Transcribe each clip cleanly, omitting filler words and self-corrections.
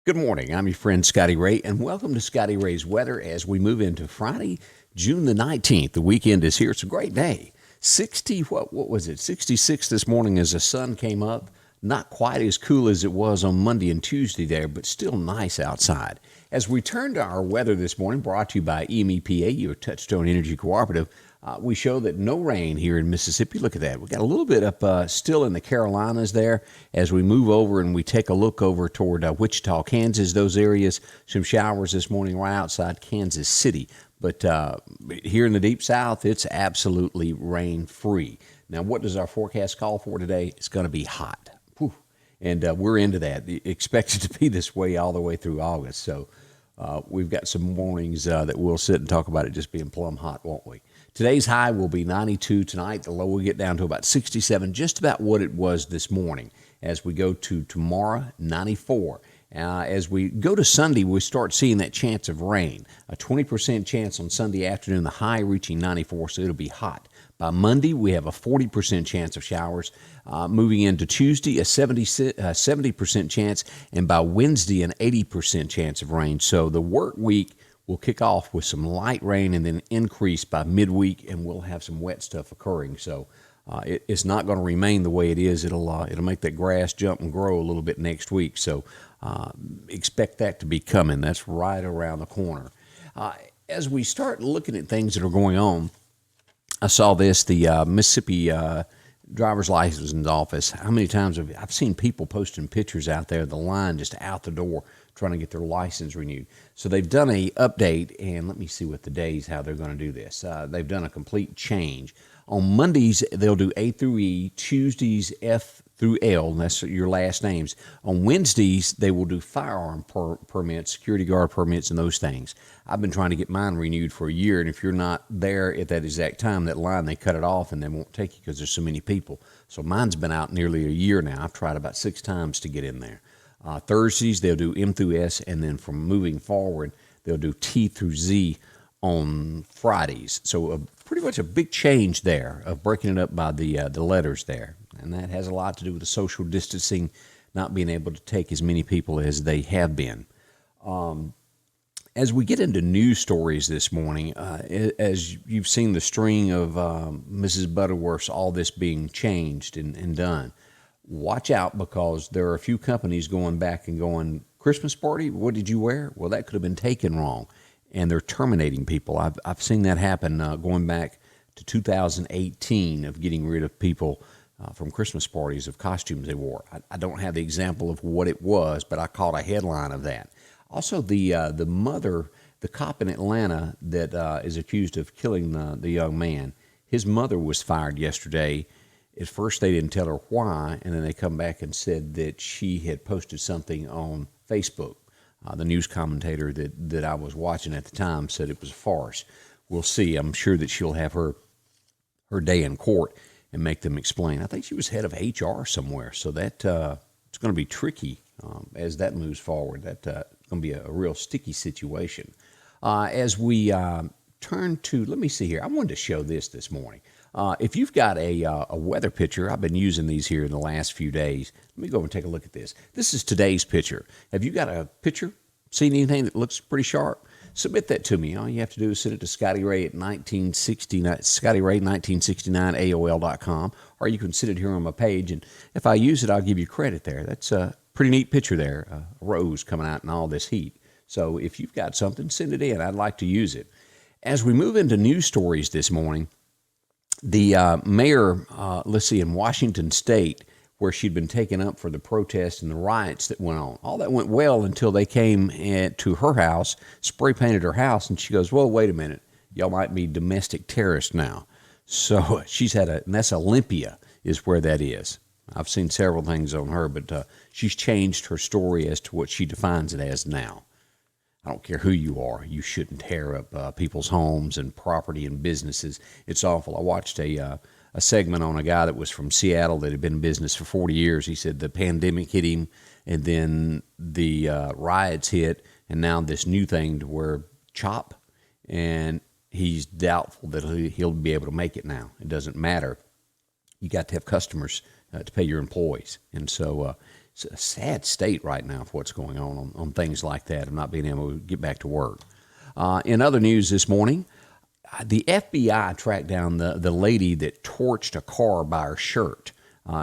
Good morning. I'm your friend Scotty Ray, and welcome to Scotty Ray's Weather as we move into Friday, June the 19th. The weekend is here. It's a great day. 60, what was it? 66 this morning as the sun came up. Not quite as cool as it was on Monday and Tuesday there, but still nice outside. As we turn to our weather this morning, brought to you by EMEPA, your Touchstone Energy Cooperative, we show that no rain here in Mississippi. Look at that. We got a little bit up still in the Carolinas there. As we move over and we take a look over toward Wichita, Kansas, those areas, some showers this morning right outside Kansas City. But here in the Deep South, it's absolutely rain-free. Now, what does our forecast call for today? It's going to be hot. Whew. And we're into that. Expected to be this way all the way through August. So we've got some mornings that we'll sit and talk about it just being plumb hot, won't we? Today's high will be 92 tonight. The low will get down to about 67, just about what it was this morning. As we go to tomorrow, 94. As we go to Sunday, we start seeing that chance of rain. A 20% chance on Sunday afternoon, the high reaching 94, so it'll be hot. By Monday, we have a 40% chance of showers. Moving into Tuesday, a 70% chance, and by Wednesday, an 80% chance of rain. So the work week will kick off with some light rain and then increase by midweek, and we'll have some wet stuff occurring. So it's not going to remain the way it is. It'll make that grass jump and grow a little bit next week. So expect that to be coming. That's right around the corner. As we start looking at things that are going on, I saw this, the Mississippi driver's license office. How many times have I've seen people posting pictures out there, the line just out the door trying to get their license renewed. So they've done a update, and let me see what the days, how they're going to do this. They've done a complete change. On Mondays, they'll do A through E, Tuesdays, F through L, and that's your last names. On Wednesdays, they will do firearm permits, security guard permits, and those things. I've been trying to get mine renewed for a year, and if you're not there at that exact time, that line, they cut it off, and they won't take you because there's so many people. So mine's been out nearly a year now. I've tried about 6 times to get in there. Thursdays, they'll do M through S, and then from moving forward, they'll do T through Z on Fridays. So pretty much a big change there of breaking it up by the letters there. And that has a lot to do with the social distancing, not being able to take as many people as they have been. As we get into news stories this morning, as you've seen the string of Mrs. Butterworth's, all this being changed and done, watch out, because there are a few companies going back and going, Christmas party, what did you wear? Well, that could have been taken wrong, and they're terminating people. I've seen that happen going back to 2018 of getting rid of people from Christmas parties of costumes they wore. I don't have the example of what it was, but I caught a headline of that. Also, the mother, the cop in Atlanta that is accused of killing the young man, his mother was fired yesterday. At first, they didn't tell her why, and then they come back and said that she had posted something on Facebook. The news commentator that I was watching at the time said it was a farce. We'll see. I'm sure that she'll have her day in court and make them explain. I think she was head of HR somewhere, so that it's going to be tricky as that moves forward. That's going to be a real sticky situation. As we turn to, let me see here. I wanted to show this morning. If you've got a weather picture, I've been using these here in the last few days. Let me go and take a look at this. This is today's picture. Have you got a picture? Seen anything that looks pretty sharp? Submit that to me. All you have to do is send it to Scotty Ray at 1969, Scotty Ray 1969 AOL.com, or you can send it here on my page, and if I use it, I'll give you credit there. That's a pretty neat picture there, a rose coming out in all this heat. So if you've got something, send it in. I'd like to use it. As we move into news stories this morning, the mayor, in Washington State, where she'd been taken up for the protests and the riots that went on. All that went well until they came to her house, spray painted her house, and she goes, well, wait a minute, y'all might be domestic terrorists now. So she's had and that's Olympia is where that is. I've seen several things on her, but she's changed her story as to what she defines it as now. I don't care who you are. You shouldn't tear up people's homes and property and businesses. It's awful. I watched a segment on a guy that was from Seattle that had been in business for 40 years. He said the pandemic hit him, and then the riots hit, and now this new thing to where CHOP, and he's doubtful that he'll be able to make it now. It doesn't matter. You got to have customers to pay your employees. And so It's a sad state right now for what's going on things like that, of not being able to get back to work. In other news this morning, the FBI tracked down the lady that torched a car by her shirt.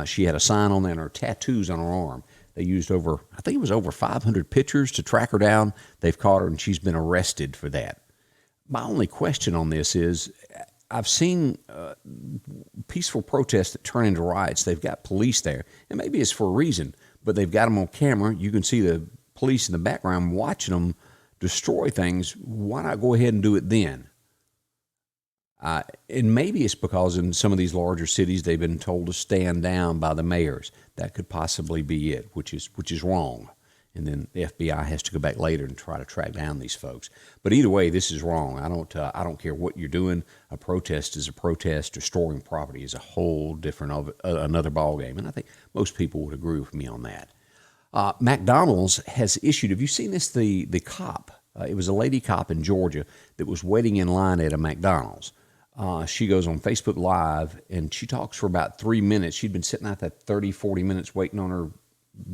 She had a sign on there and her tattoos on her arm. They used I think it was over 500 pictures to track her down. They've caught her, and she's been arrested for that. My only question on this is, I've seen peaceful protests that turn into riots. They've got police there, and maybe it's for a reason, but they've got them on camera. You can see the police in the background watching them destroy things. Why not go ahead and do it then? And maybe it's because in some of these larger cities they've been told to stand down by the mayors. That could possibly be it, which is wrong. And then the FBI has to go back later and try to track down these folks. But either way, this is wrong. I don't care what you're doing. A protest is a protest. Destroying property is a whole different another ballgame. And I think most people would agree with me on that. McDonald's has issued. Have you seen this? The cop. It was a lady cop in Georgia that was waiting in line at a McDonald's. She goes on Facebook Live, and she talks for about 3 minutes. She'd been sitting out there 30, 40 minutes waiting on her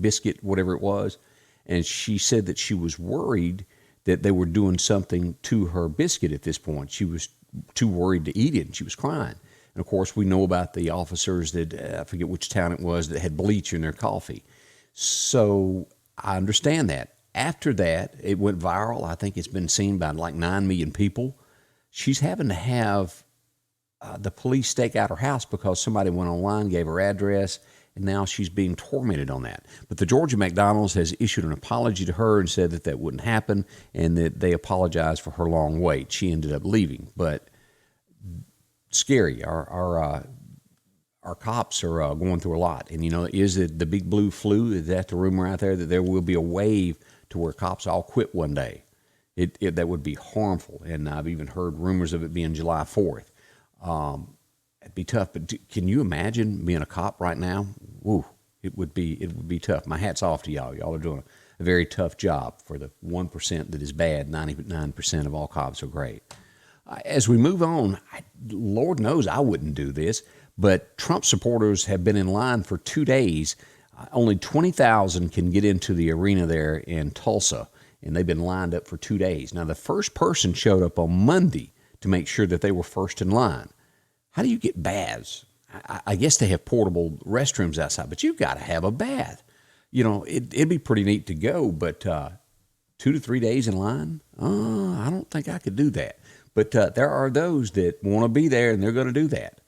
biscuit, whatever it was, and she said that she was worried that they were doing something to her biscuit at this point. She was too worried to eat it, and she was crying. And, of course, we know about the officers that, I forget which town it was, that had bleach in their coffee. So I understand that. After that, it went viral. I think it's been seen by like 9 million people. She's having to have the police stake out her house because somebody went online, gave her address, and now she's being tormented on that. But the Georgia McDonald's has issued an apology to her and said that wouldn't happen, and that they apologized for her long wait. She ended up leaving, but scary. Our cops are going through a lot, and is it the big blue flu? Is that the rumor out there that there will be a wave to where cops all quit one day? That would be harmful, and I've even heard rumors of it being July 4th. It'd be tough, but can you imagine being a cop right now? Woo, it would be tough. My hat's off to y'all. Y'all are doing a very tough job. For the 1% that is bad, 99% of all cops are great. As we move on, Lord knows I wouldn't do this, but Trump supporters have been in line for 2 days. Only 20,000 can get into the arena there in Tulsa, and they've been lined up for 2 days. Now, the first person showed up on Monday to make sure that they were first in line. How do you get baths? I guess they have portable restrooms outside, but you've got to have a bath. It'd be pretty neat to go, but 2 to 3 days in line? I don't think I could do that. But there are those that want to be there, and they're going to do that.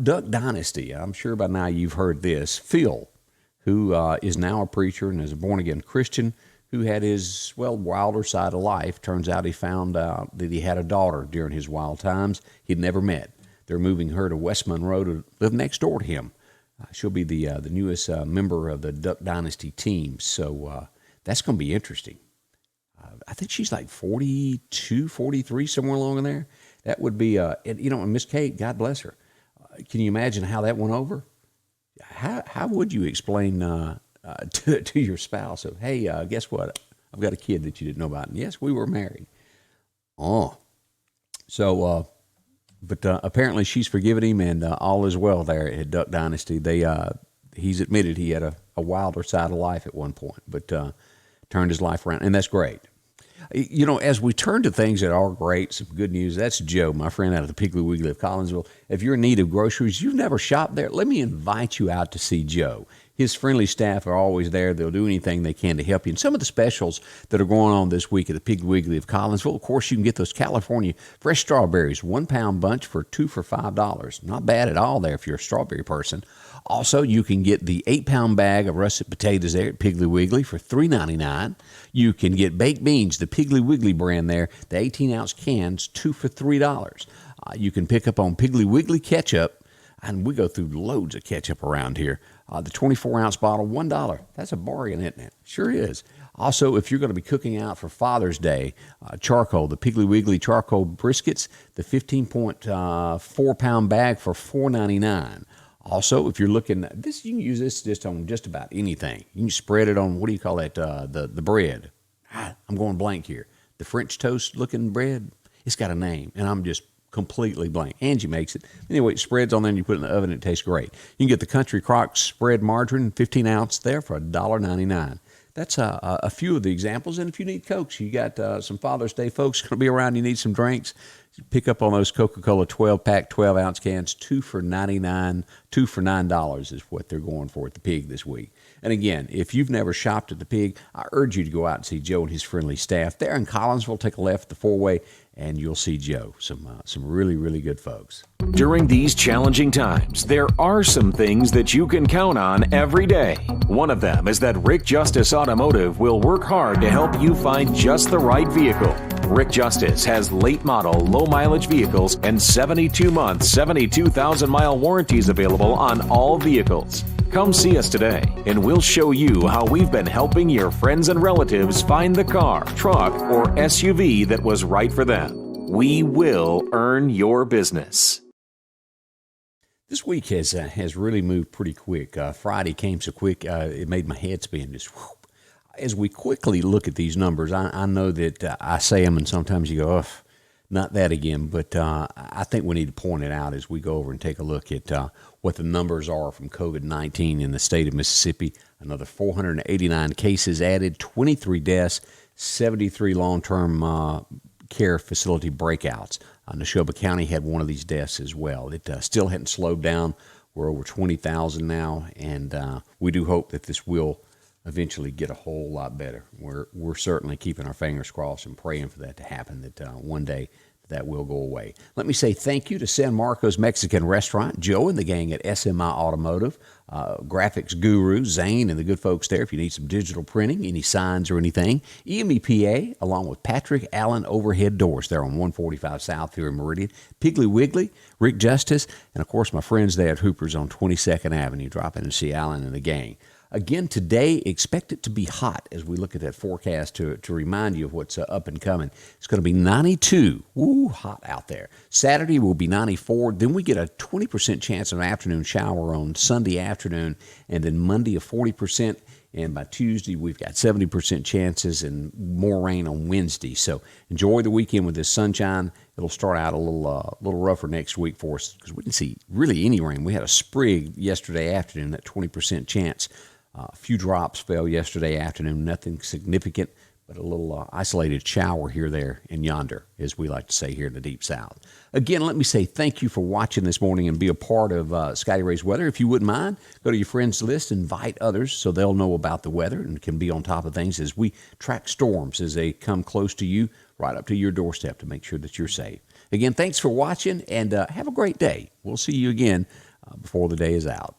Duck Dynasty, I'm sure by now you've heard this. Phil, who is now a preacher and is a born-again Christian, who had his, wilder side of life. Turns out he found out that he had a daughter during his wild times he'd never met. They're moving her to West Monroe to live next door to him. She'll be the newest member of the Duck Dynasty team, so that's going to be interesting. I think she's like 42, 43, somewhere along in there. That would be, and Miss Kate, God bless her. Can you imagine how that went over? How would you explain to your spouse of, hey, guess what? I've got a kid that you didn't know about. And yes, we were married. Oh, so, but apparently she's forgiven him, and all is well there at Duck Dynasty. He's admitted he had a wilder side of life at one point, but turned his life around, and that's great. As we turn to things that are great, some good news, that's Joe, my friend out of the Piggly Wiggly of Collinsville. If you're in need of groceries, you've never shopped there, let me invite you out to see Joe. His friendly staff are always there. They'll do anything they can to help you. And some of the specials that are going on this week at the Piggly Wiggly of Collinsville, of course, you can get those California fresh strawberries, 1 pound bunch for 2 for $5. Not bad at all there if you're a strawberry person. Also, you can get the 8-pound bag of russet potatoes there at Piggly Wiggly for $3.99. You can get baked beans, the Piggly Wiggly brand there, the 18-ounce cans, 2 for $3. You can pick up on Piggly Wiggly ketchup, and we go through loads of ketchup around here. The 24-ounce bottle, $1. That's a bargain, isn't it? Sure is. Also, if you're going to be cooking out for Father's Day, charcoal, the Piggly Wiggly charcoal briskets, the 15.4-pound bag for $4.99. Also, if you're looking, you can use this just on just about anything. You can spread it on, what do you call that, the bread. I'm going blank here. The French toast looking bread, it's got a name, and I'm just completely blank. Angie makes it. Anyway, it spreads on there and you put it in the oven and it tastes great. You can get the Country Crock spread margarine, 15 ounce there for $1.99. That's a few of the examples. And if you need Cokes, you got some Father's Day folks going to be around, you need some drinks, pick up on those Coca-Cola 12-pack, 12-ounce cans, 2 for $99, 2 for $9 is what they're going for at the Pig this week. And again, if you've never shopped at the Pig, I urge you to go out and see Joe and his friendly staff. There in Collinsville, take a left at the four-way, and you'll see Joe. Some really, really good folks. During these challenging times, there are some things that you can count on every day. One of them is that Rick Justice Automotive will work hard to help you find just the right vehicle. Rick Justice has late model, low mileage vehicles and 72-month, 72,000-mile warranties available on all vehicles. Come see us today, and we'll show you how we've been helping your friends and relatives find the car, truck, or SUV that was right for them. We will earn your business. This week has really moved pretty quick. Friday came so quick, it made my head spin. Just whoop. As we quickly look at these numbers, I know that I say them, and sometimes you go, not that again. But I think we need to point it out as we go over and take a look at what the numbers are from COVID-19 in the state of Mississippi. Another 489 cases added, 23 deaths, 73 long-term care facility breakouts. Neshoba County had one of these deaths as well. It still hadn't slowed down. We're over 20,000 now, and we do hope that this will eventually get a whole lot better. We're certainly keeping our fingers crossed and praying for that to happen, that one day that will go away. Let me say thank you to San Marcos Mexican Restaurant, Joe and the gang at SMI Automotive, graphics guru, Zane and the good folks there if you need some digital printing, any signs or anything. EMEPA, along with Patrick Allen Overhead Doors there on 145 South here in Meridian. Piggly Wiggly, Rick Justice, and of course my friends there at Hooper's on 22nd Avenue. Drop in and see Allen and the gang. Again, today, expect it to be hot as we look at that forecast to remind you of what's up and coming. It's going to be 92. Woo, hot out there. Saturday will be 94. Then we get a 20% chance of an afternoon shower on Sunday afternoon, and then Monday a 40%. And by Tuesday, we've got 70% chances and more rain on Wednesday. So enjoy the weekend with this sunshine. It'll start out a little rougher next week for us because we didn't see really any rain. We had a sprig yesterday afternoon, that 20% chance. A few drops fell yesterday afternoon, nothing significant, but a little isolated shower here, there, and yonder, as we like to say here in the Deep South. Again, let me say thank you for watching this morning and be a part of Scotty Ray's Weather. If you wouldn't mind, go to your friends list, invite others so they'll know about the weather and can be on top of things as we track storms as they come close to you, right up to your doorstep to make sure that you're safe. Again, thanks for watching, and have a great day. We'll see you again before the day is out.